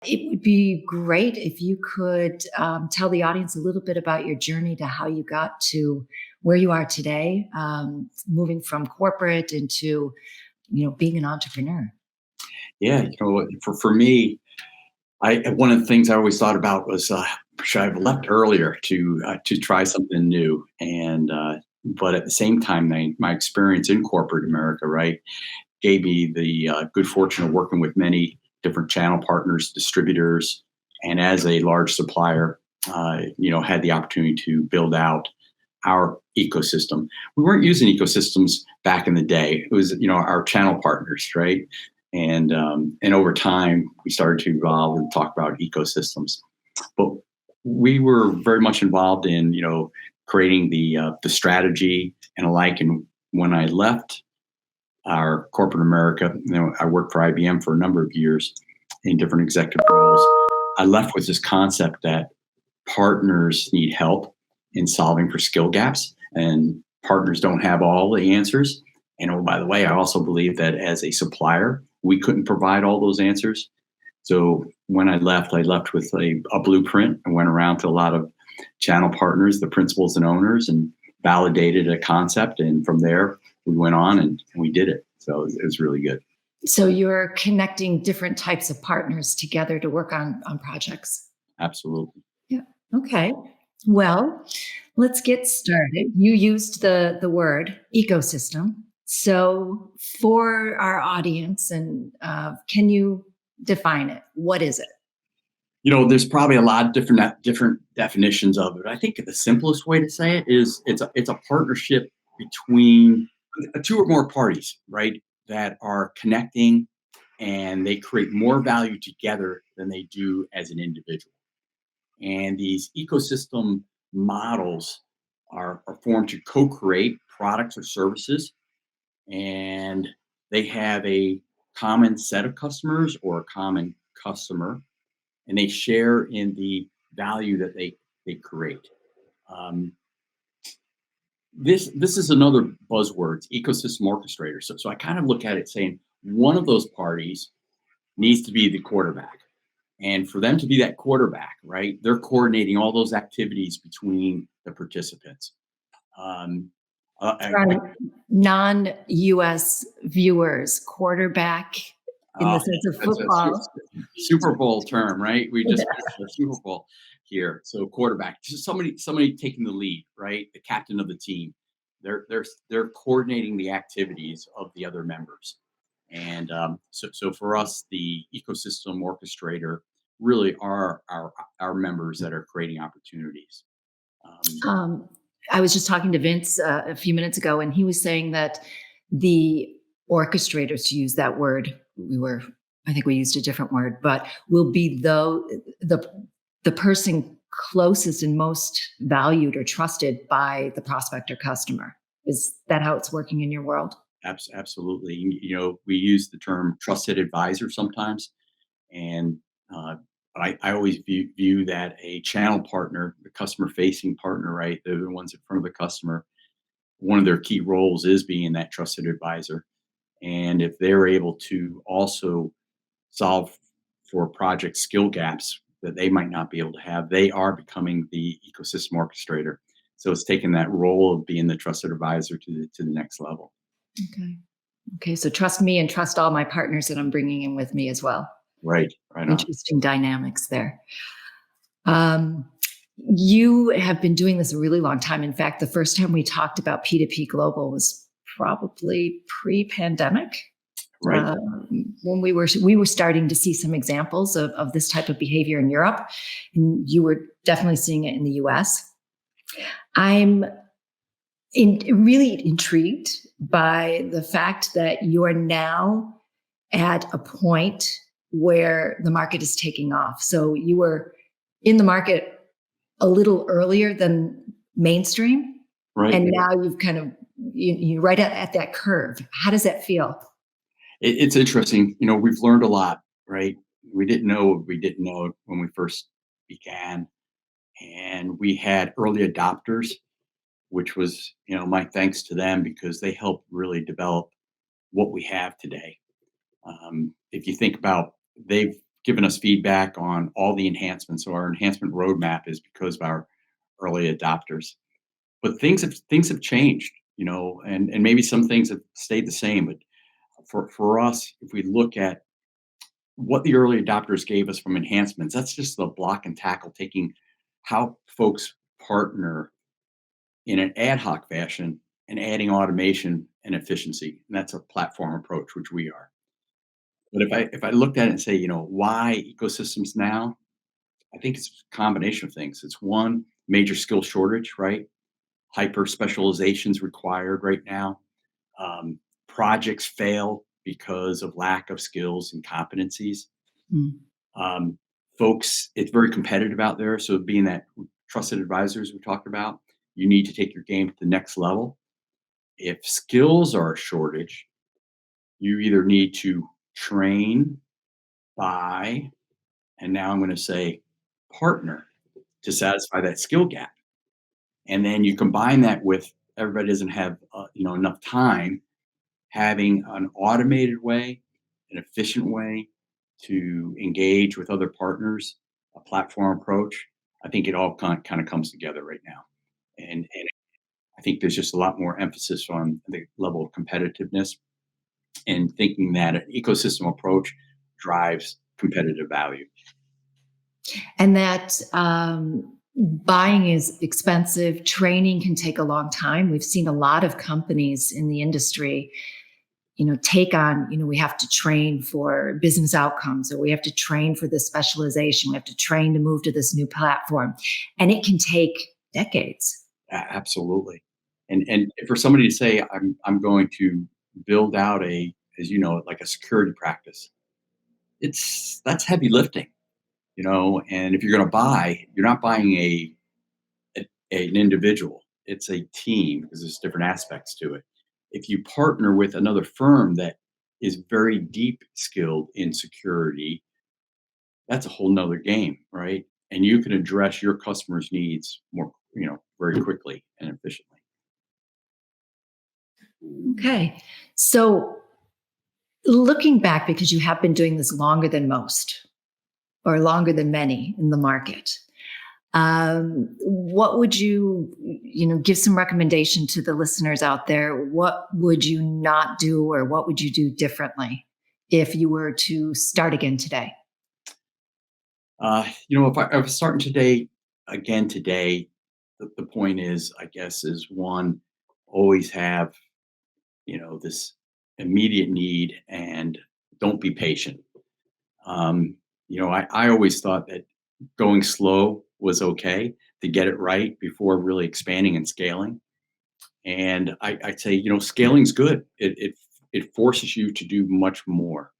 It would be great if you could tell the audience a little bit about your journey to how you got to where you are today, moving from corporate into, being an entrepreneur. Yeah, for me, I one of the things I always thought about was should I have left earlier to try something new, and but at the same time, my experience in corporate America, right, gave me the good fortune of working with many different channel partners, distributors, and as a large supplier, had the opportunity to build out our ecosystem. We weren't using ecosystems back in the day. It was, our channel partners, right? And over time, we started to evolve and talk about ecosystems. But we were very much involved in, creating the strategy and alike. And when I left our corporate America, I worked for IBM for a number of years in different executive roles. I left with this concept that partners need help in solving for skill gaps, and partners don't have all the answers. And oh, by the way, I also believe that as a supplier, we couldn't provide all those answers. So when I left with a blueprint and went around to a lot of channel partners, the principals and owners, and validated a concept. And from there, we went on and we did it. So it was really good. So you're connecting different types of partners together to work on projects. Absolutely. Yeah. Okay. Well, let's get started. You used the word ecosystem. So for our audience, and can you define it? What is it? There's probably a lot of different definitions of it. I think the simplest way to say it is it's a partnership between two or more parties, right, that are connecting, and they create more value together than they do as an individual. And these ecosystem models are formed to co-create products or services, and they have a common set of customers or a common customer, and they share in the value that they create. This is another buzzword, ecosystem orchestrator. So I kind of look at it saying one of those parties needs to be the quarterback. And for them to be that quarterback, right, they're coordinating all those activities between the participants. Non-US viewers, quarterback in the sense of football. Super Bowl term, right? We just the Super Bowl here. So quarterback, just somebody taking the lead, right? The captain of the team. They're coordinating the activities of the other members. And so for us, the ecosystem orchestrator really are our members that are creating opportunities. I was just talking to Vince a few minutes ago, and he was saying that the orchestrators, to use that word, I think we used a different word, but will be the person closest and most valued or trusted by the prospect or customer. Is that how it's working in your world? Absolutely. We use the term trusted advisor sometimes, and I always view that a channel partner, the customer-facing partner, right? They're the ones in front of the customer. One of their key roles is being that trusted advisor. And if they're able to also solve for project skill gaps that they might not be able to have, they are becoming the ecosystem orchestrator. So it's taking that role of being the trusted advisor to the next level. Okay. So trust me and trust all my partners that I'm bringing in with me as well. Right. Interesting dynamics there. You have been doing this a really long time. In fact, the first time we talked about P2P Global was probably pre-pandemic. Right. When we were starting to see some examples of this type of behavior in Europe, and you were definitely seeing it in the US. I'm really intrigued by the fact that you're now at a point where the market is taking off. So you were in the market a little earlier than mainstream, right? And now you've kind of you're right at that curve. How does that feel? It's interesting. We've learned a lot, right? We didn't know what we didn't know when we first began, and we had early adopters, which was, my thanks to them because they helped really develop what we have today. If you think about, they've given us feedback on all the enhancements. So our enhancement roadmap is because of our early adopters. But things have changed, and maybe some things have stayed the same. But for us, if we look at what the early adopters gave us from enhancements, that's just the block and tackle, taking how folks partner in an ad hoc fashion and adding automation and efficiency. And that's a platform approach, which we are. But if I looked at it and say, why ecosystems now, I think it's a combination of things. It's one, major skill shortage, right? Hyper specializations required right now. Um, Projects fail because of lack of skills and competencies. Mm. Um, Folks, it's very competitive out there. So being that trusted advisors we talked about, you need to take your game to the next level. If skills are a shortage, you either need to train, buy, and now I'm going to say partner to satisfy that skill gap. And then you combine that with everybody doesn't have enough time, having an automated way, an efficient way to engage with other partners, a platform approach. I think it all kind of comes together right now. And I think there's just a lot more emphasis on the level of competitiveness and thinking that an ecosystem approach drives competitive value. And that buying is expensive. Training can take a long time. We've seen a lot of companies in the industry, take on, we have to train for business outcomes, or we have to train for this specialization. We have to train to move to this new platform. And it can take decades. Absolutely. And for somebody to say, I'm going to build out like a security practice, that's heavy lifting, and if you're going to buy, you're not buying an individual. It's a team because there's different aspects to it. If you partner with another firm that is very deep skilled in security, that's a whole nother game, right? And you can address your customers' needs more, very quickly and efficiently. Okay. So looking back, because you have been doing this longer than most or longer than many in the market, what would you give some recommendation to the listeners out there? What would you not do, or what would you do differently if you were to start again today? If I was starting today, the point is, I guess, is one, always have, this immediate need and don't be patient. I always thought that going slow was okay to get it right before really expanding and scaling. And I'd say, scaling's good. It forces you to do much more.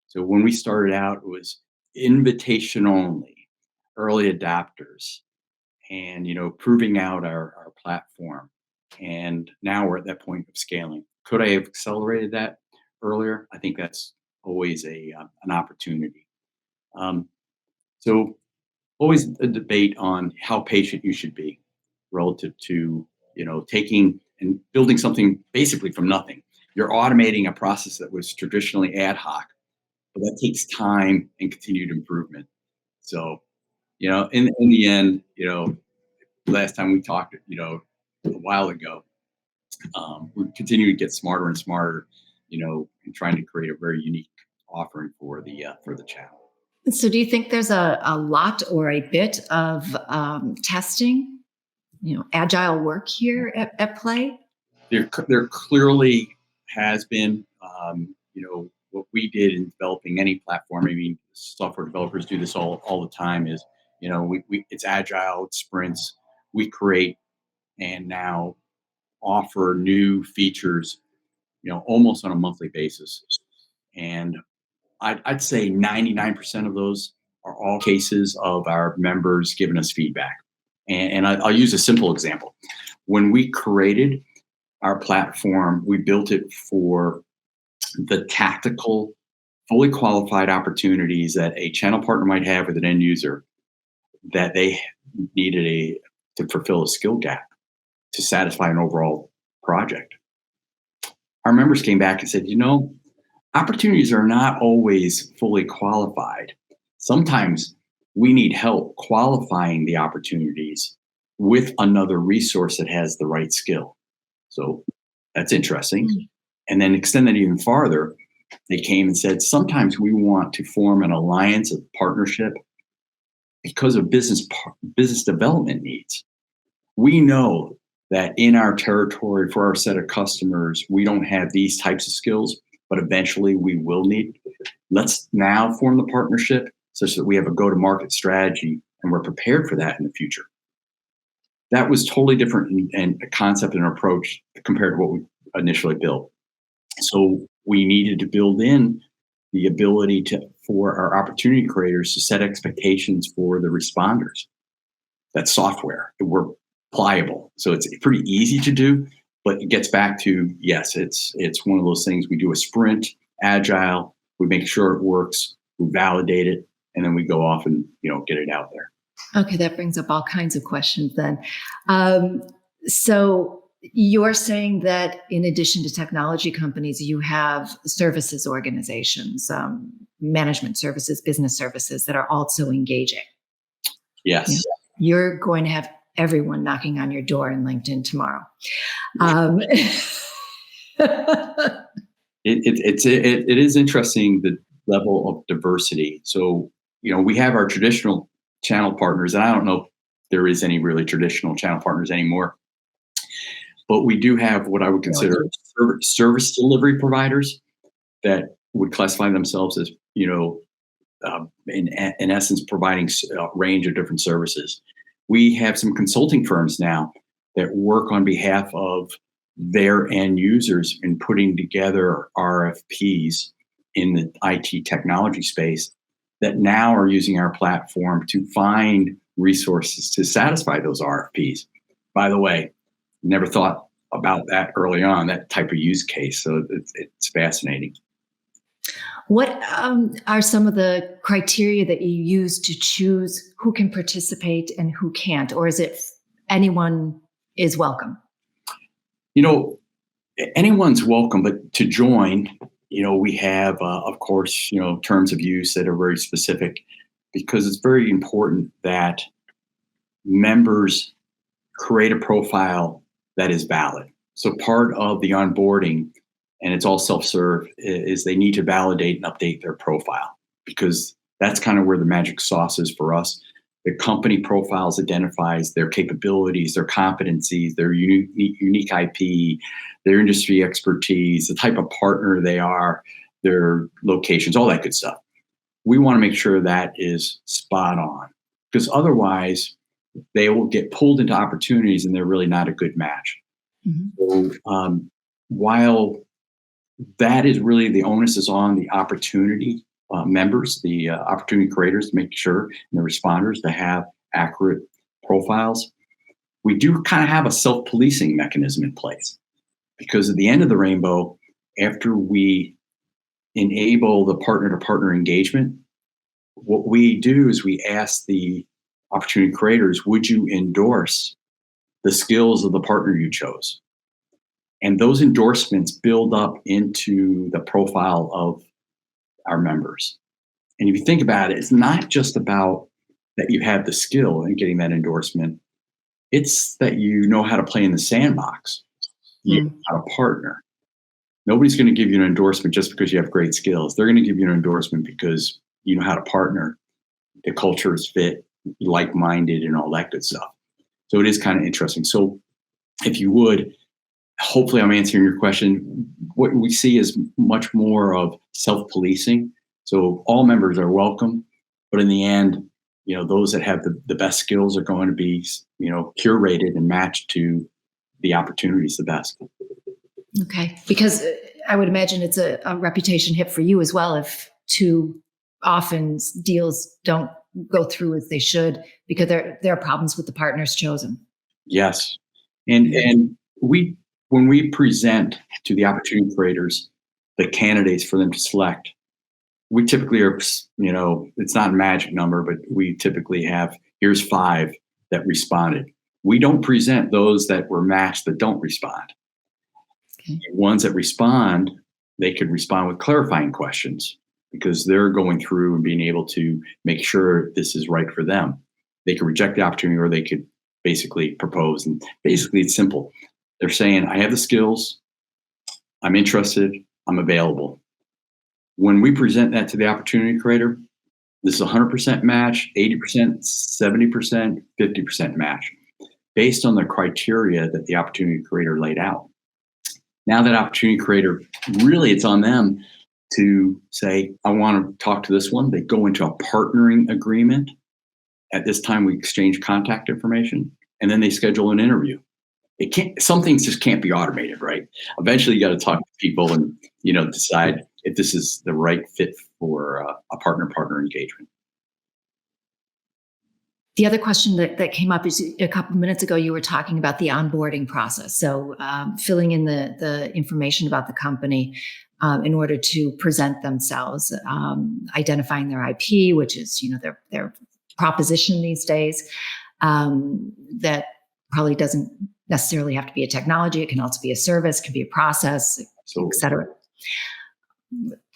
So when we started out, it was invitation only, early adopters, and proving out our platform. And now we're at that point of scaling. Could I have accelerated that earlier? I think that's always an opportunity. Um, so always a debate on how patient you should be relative to taking and building something basically from nothing. You're automating a process that was traditionally ad hoc, but that takes time and continued improvement. So in the end, last time we talked, a while ago, we continue to get smarter and smarter, in trying to create a very unique offering for the channel. So do you think there's a lot or a bit of testing, agile work here at play? There clearly has been, what we did in developing any platform. I mean, software developers do this all the time. Is it's agile, it's sprints. We create and now offer new features, almost on a monthly basis. And I'd say 99% of those are all cases of our members giving us feedback. And I'll use a simple example. When we created our platform, we built it for the tactical, fully qualified opportunities that a channel partner might have with an end user that they needed to fulfill a skill gap to satisfy an overall project. Our members came back and said, opportunities are not always fully qualified. Sometimes we need help qualifying the opportunities with another resource that has the right skill. So that's interesting. And then extend that even farther, they came and said, sometimes we want to form an alliance, a partnership, because of business development needs. We know that in our territory, for our set of customers, we don't have these types of skills, but eventually we will need. Let's now form the partnership such that we have a go-to-market strategy and we're prepared for that in the future. That was totally different in a concept and approach compared to what we initially built. So we needed to build in the ability for our opportunity creators to set expectations for the responders. That's software. We're pliable, so it's pretty easy to do. But it gets back to, yes, it's one of those things. We do a sprint, agile. We make sure it works. We validate it, and then we go off and get it out there. Okay, that brings up all kinds of questions then. So you're saying that in addition to technology companies, you have services organizations, management services, business services that are also engaging. Yes. You're going to have everyone knocking on your door in LinkedIn tomorrow. It is interesting, the level of diversity. So, we have our traditional channel partners, and I don't know if there is any really traditional channel partners anymore, but we do have what I would consider service delivery providers that would classify themselves as, in essence, providing a range of different services. We have some consulting firms now that work on behalf of their end users in putting together RFPs in the IT technology space that now are using our platform to find resources to satisfy those RFPs. By the way, never thought about that early on, that type of use case. So it's fascinating. What are some of the criteria that you use to choose who can participate and who can't? Or is it anyone is welcome? Anyone's welcome, but to join, we have, of course, terms of use that are very specific, because it's very important that members create a profile that is valid. So part of the onboarding, and it's all self-serve, is they need to validate and update their profile, because that's kind of where the magic sauce is for us. The company profiles identifies their capabilities, their competencies, their unique IP, their industry expertise, the type of partner they are, their locations, all that good stuff. We want to make sure that is spot on, because otherwise they will get pulled into opportunities and they're really not a good match. Mm-hmm. So while that is really, the onus is on the opportunity members, the opportunity creators, to make sure, and the responders to have accurate profiles, we do kind of have a self-policing mechanism in place. Because at the end of the rainbow, after we enable the partner-to-partner engagement, what we do is we ask the opportunity creators, would you endorse the skills of the partner you chose? And those endorsements build up into the profile of our members. And if you think about it, it's not just about that you have the skill in getting that endorsement. It's that you know how to play in the sandbox. You know how to partner. Nobody's going to give you an endorsement just because you have great skills. They're going to give you an endorsement because you know how to partner. The culture is fit, like-minded, and all that good stuff. So it is kind of interesting. So if you would, hopefully I'm answering your question. What we see is much more of self-policing. So all members are welcome, but in the end, those that have the best skills are going to be, curated and matched to the opportunities the best. Okay. Because I would imagine it's a reputation hit for you as well if too often deals don't go through as they should because there are problems with the partners chosen. Yes. And when we present to the opportunity creators the candidates for them to select, we typically are, it's not a magic number, but we typically have, here's 5 that responded. We don't present those that were matched that don't respond. Okay. Ones that respond, they could respond with clarifying questions. because they're going through and being able to make sure this is right for them. They could reject the opportunity or they could basically propose. And basically, it's simple. They're saying, I have the skills, I'm interested, I'm available. When we present that to the opportunity creator, this is 100% match, 80%, 70%, 50% match, based on the criteria that the opportunity creator laid out. Now that opportunity creator, really it's on them to say, I want to talk to this one. They go into a partnering agreement. At this time, we exchange contact information, and then they schedule an interview. It can't. Some things just can't be automated, right? Eventually, you got to talk to people and decide if this is the right fit for a partner engagement. The other question that came up is a couple minutes ago, you were talking about the onboarding process. So filling in the information about the company in order to present themselves, identifying their IP, which is their proposition these days. That probably doesn't necessarily have to be a technology. It can also be a service, can be a process, et cetera.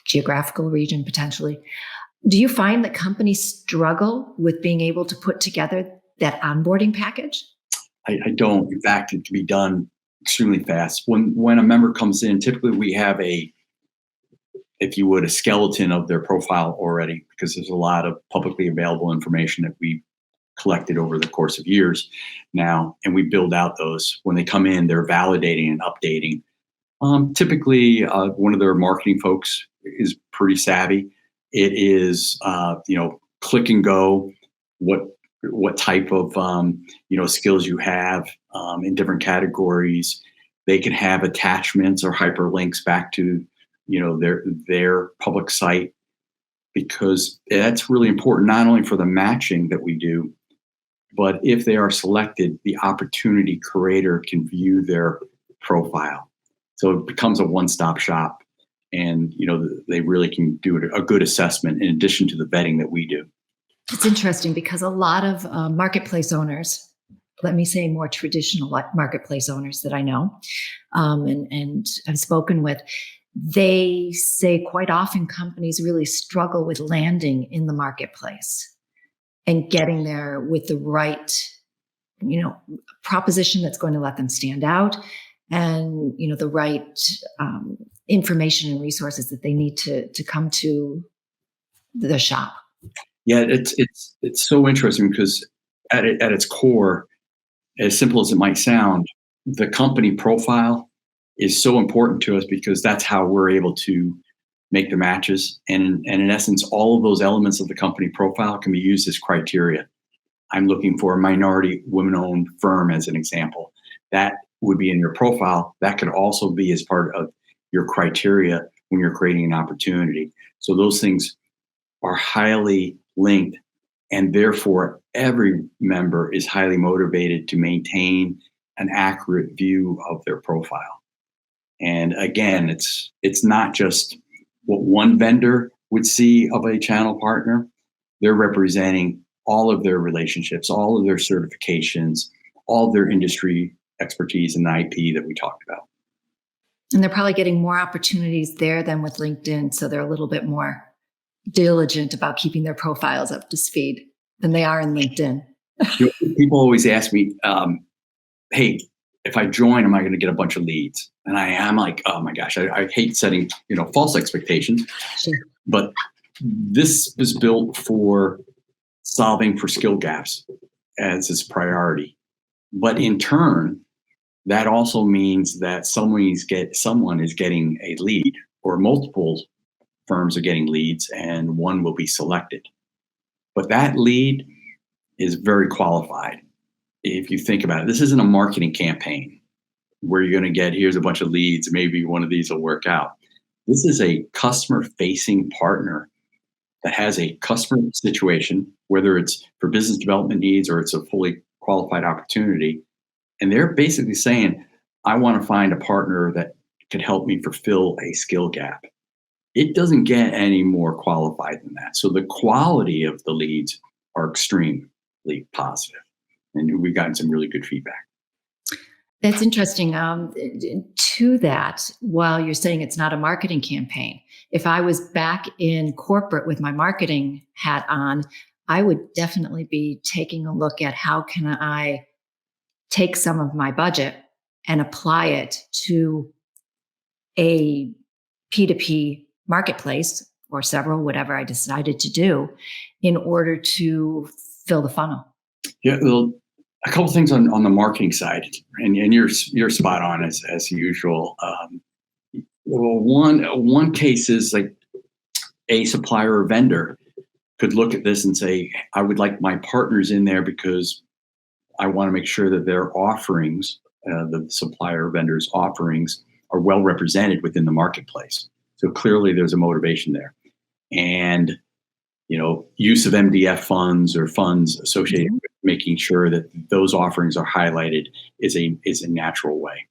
Geographical region, potentially. Do you find that companies struggle with being able to put together that onboarding package? I don't. In fact, it can be done extremely fast. When a member comes in, typically we have if you would, a skeleton of their profile already, because there's a lot of publicly available information that we collected over the course of years now, and we build out those. When they come in, they're validating and updating. Typically, one of their marketing folks is pretty savvy. It is, click and go. What type of skills you have in different categories. They can have attachments or hyperlinks back to their public site, because that's really important, not only for the matching that we do, but if they are selected, the opportunity creator can view their profile. So it becomes a one-stop shop, and they really can do a good assessment in addition to the vetting that we do. It's interesting because a lot of marketplace owners, let me say more traditional marketplace owners that I know and I've spoken with, they say quite often companies really struggle with landing in the marketplace and getting there with the right, proposition that's going to let them stand out, and the right information and resources that they need to come to the shop. Yeah, it's so interesting because at its core, as simple as it might sound, the company profile is so important to us because that's how we're able to make the matches. And in essence, all of those elements of the company profile can be used as criteria. I'm looking for a minority women-owned firm as an example. That would be in your profile. That could also be as part of your criteria when you're creating an opportunity. So those things are highly linked, and therefore every member is highly motivated to maintain an accurate view of their profile. And again, it's not just what one vendor would see of a channel partner. They're representing all of their relationships, all of their certifications, all of their industry expertise and the IP that we talked about. And they're probably getting more opportunities there than with LinkedIn. So they're a little bit more diligent about keeping their profiles up to speed than they are in LinkedIn. People always ask me, hey, if I join, am I going to get a bunch of leads? And I'm like, oh my gosh, I hate setting false expectations. Sure. But this was built for solving for skill gaps as its priority. But in turn, that also means that someone is getting a lead, or multiple firms are getting leads, and one will be selected. But that lead is very qualified. If you think about it, this isn't a marketing campaign where you're going to get, here's a bunch of leads, maybe one of these will work out. This is a customer-facing partner that has a customer situation, whether it's for business development needs or it's a fully qualified opportunity. And they're basically saying, I want to find a partner that can help me fulfill a skill gap. It doesn't get any more qualified than that. So the quality of the leads are extremely positive. And we've gotten some really good feedback. That's interesting. To that, while you're saying it's not a marketing campaign, if I was back in corporate with my marketing hat on, I would definitely be taking a look at how can I take some of my budget and apply it to a P2P marketplace or several, whatever I decided to do, in order to fill the funnel. Yeah, well, a couple things on the marketing side, and you're spot on as usual. Well, one case is like a supplier or vendor could look at this and say, I would like my partners in there because I want to make sure that their offerings, the supplier or vendor's offerings, are well represented within the marketplace. So clearly, there's a motivation there, and use of MDF funds or funds associated with making sure that those offerings are highlighted is a natural way.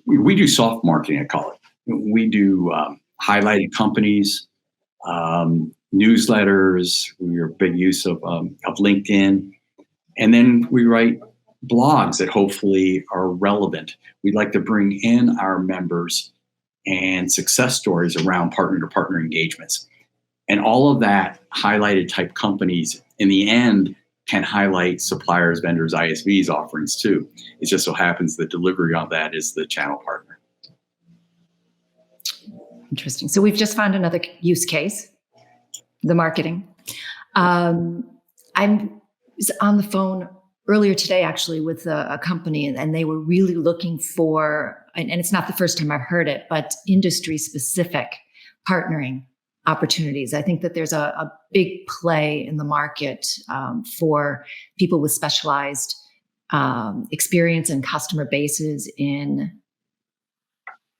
We do soft marketing, I call it. We do highlighted companies, newsletters. We're a big use of LinkedIn, and then we write blogs that hopefully are relevant. We'd like to bring in our members and success stories around partner to partner engagements. And all of that highlighted type companies in the end can highlight suppliers, vendors, ISVs offerings too. It just so happens the delivery of that is the channel partner. Interesting. So we've just found another use case, the marketing. I was on the phone earlier today, actually, with a company, and they were really looking for, and it's not the first time I've heard it, but industry-specific partnering opportunities. I think that there's a big play in the market for people with specialized experience and customer bases in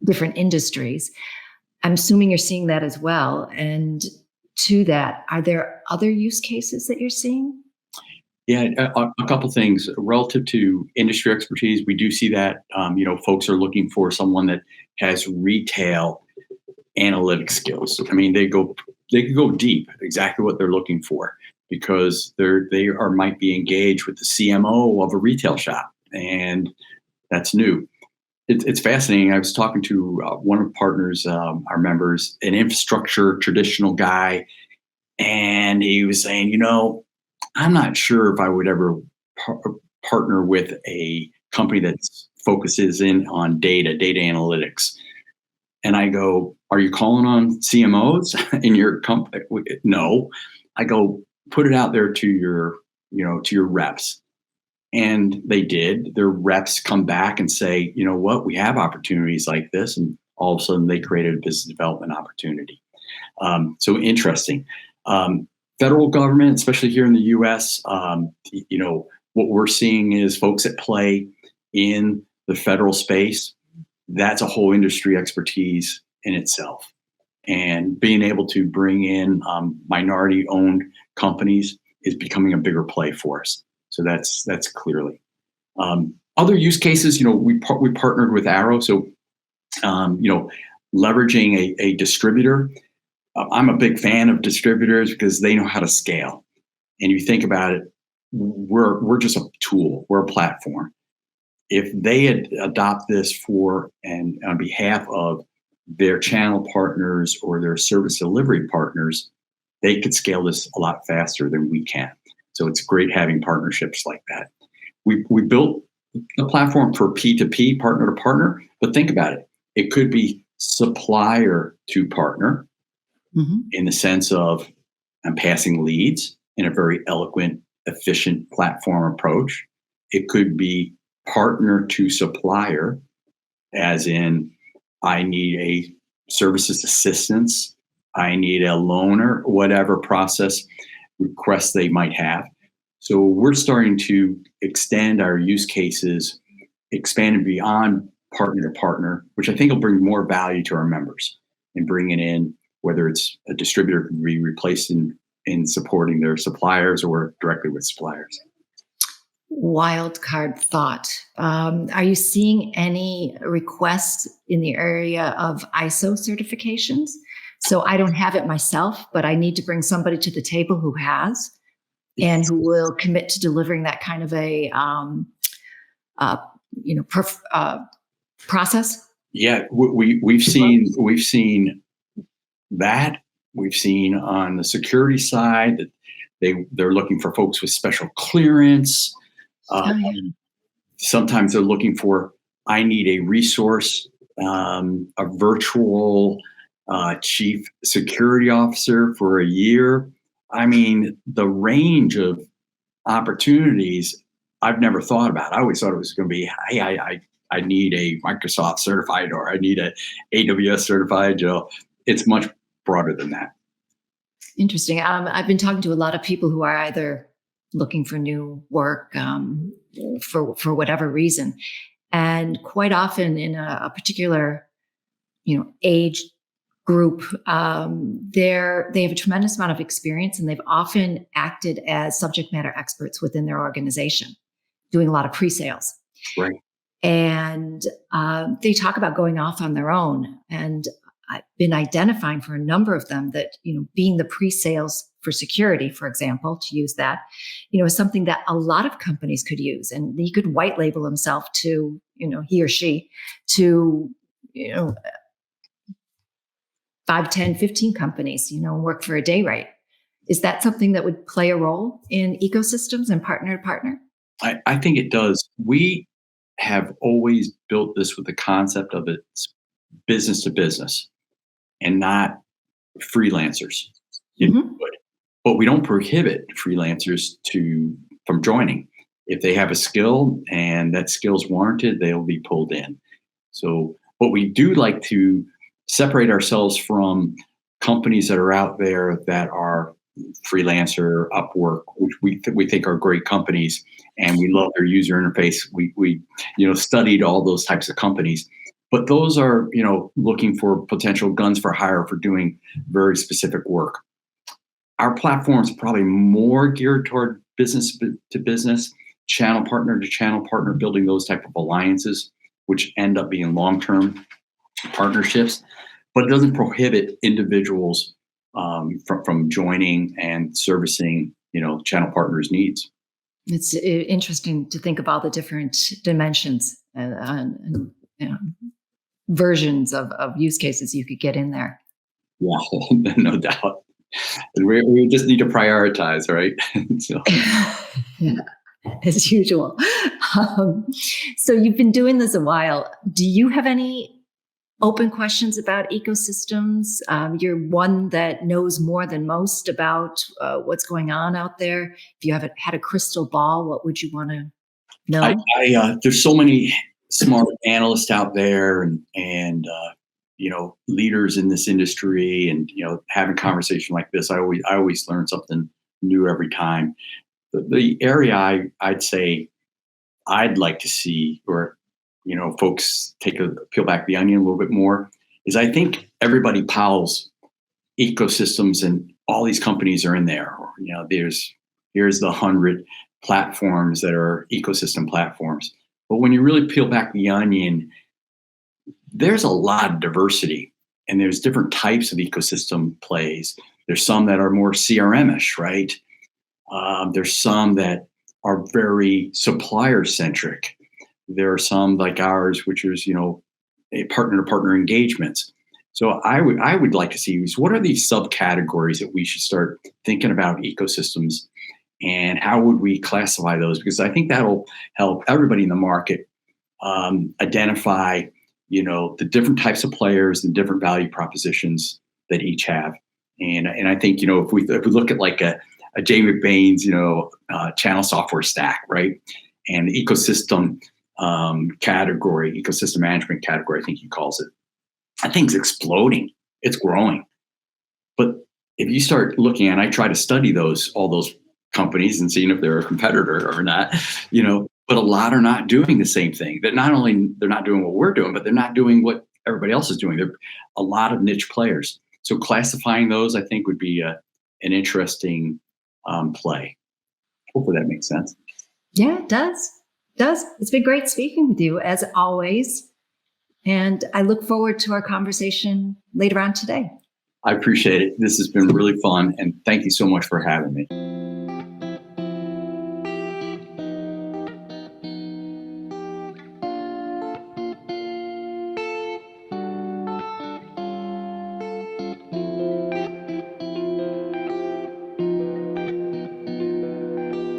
different industries. I'm assuming you're seeing that as well. And to that, are there other use cases that you're seeing? Yeah, a couple things relative to industry expertise. We do see that folks are looking for someone that has retail analytic skills. I mean, they can go deep, exactly what they're looking for, because they might be engaged with the CMO of a retail shop, and that's new. It's fascinating. I was talking to one of the partners, our members, an infrastructure traditional guy, and he was saying, I'm not sure if I would ever partner with a company that focuses in on data analytics. And I go, are you calling on CMOs in your company? No. I go, put it out there to your reps. And they did. Their reps come back and say, you know what, we have opportunities like this. And all of a sudden they created a business development opportunity. So interesting. Federal government, especially here in the US, what we're seeing is folks that play in the federal space. That's a whole industry expertise in itself. And being able to bring in minority-owned companies is becoming a bigger play for us. So that's clearly. Other use cases, we partnered with Arrow. So, leveraging a distributor. I'm a big fan of distributors because they know how to scale. And you think about it, we're just a tool. We're a platform. If they adopt this for and on behalf of their channel partners or their service delivery partners, they could scale this a lot faster than we can. So it's great having partnerships like that. We built a platform for P2P, partner to partner, but think about it. It could be supplier to partner in the sense of I'm passing leads in a very eloquent, efficient platform approach. It could be partner to supplier, as in I need a services assistance, I need a loaner, whatever process requests they might have. So we're starting to extend our use cases, expanding beyond partner to partner, which I think will bring more value to our members and bringing in, whether it's a distributor can be replaced in supporting their suppliers or directly with suppliers. Wild card thought. Are you seeing any requests in the area of ISO certifications? So I don't have it myself, but I need to bring somebody to the table who has and who will commit to delivering that kind of a process? Yeah, we've seen that. We've seen on the security side that they're looking for folks with special clearance. Uh, Oh, yeah. Sometimes they're looking for, I need a resource, a virtual chief security officer for a year. I mean, the range of opportunities I've never thought about. I always thought it was going to be, hey, I need a Microsoft certified, or I need a AWS certified. It's much broader than that. Interesting. I've been talking to a lot of people who are either looking for new work for whatever reason, and quite often in a particular age group, they have a tremendous amount of experience, and they've often acted as subject matter experts within their organization, doing a lot of pre-sales. Right. And they talk about going off on their own. And I've been identifying for a number of them that, being the pre-sales for security, for example, to use that, is something that a lot of companies could use. And he could white label himself to, he or she, to, 5, 10, 15 companies, work for a day rate. Is that something that would play a role in ecosystems and partner to partner? I think it does. We have always built this with the concept of it's business to business and not freelancers. Mm-hmm. But we don't prohibit freelancers from joining. If they have a skill and that skill's warranted, they'll be pulled in. So, but we do like to separate ourselves from companies that are out there that are freelancer, Upwork, which we think are great companies, and we love their user interface. We studied all those types of companies, but those are looking for potential guns for hire for doing very specific work. Our platform is probably more geared toward business to business, channel partner to channel partner, building those type of alliances, which end up being long-term partnerships. But it doesn't prohibit individuals from joining and servicing, channel partners' needs. It's interesting to think of all the different dimensions and versions of use cases you could get in there. Yeah, no doubt. We just need to prioritize, right? So. Yeah, as usual. So you've been doing this a while. Do you have any open questions about ecosystems? You're one that knows more than most about what's going on out there. If you haven't had a crystal ball, what would you want to know? There's so many smart analysts out there, and leaders in this industry, and having a conversation like this, I always learn something new every time. The area I'd say I'd like to see, or folks peel back the onion a little bit more, is I think everybody piles ecosystems, and all these companies are in there. Here's the 100 platforms that are ecosystem platforms. But when you really peel back the onion, there's a lot of diversity, and there's different types of ecosystem plays. There's some that are more CRM-ish, right? There's some that are very supplier centric. There are some like ours, which is, a partner to partner engagements. So I would like to see what are these subcategories that we should start thinking about ecosystems, and how would we classify those? Because I think that'll help everybody in the market identify, the different types of players and different value propositions that each have. And I think, if we look at like a Jay McBain's, channel software stack, right? And the ecosystem category, ecosystem management category, I think he calls it. That thing's exploding. It's growing. But if you start looking, and I try to study all those companies and seeing if they're a competitor or not, but a lot are not doing the same thing. That not only they're not doing what we're doing, but they're not doing what everybody else is doing. They're a lot of niche players. So classifying those, I think, would be an interesting play. Hopefully that makes sense. Yeah, it does. It's been great speaking with you, as always. And I look forward to our conversation later on today. I appreciate it. This has been really fun. And thank you so much for having me.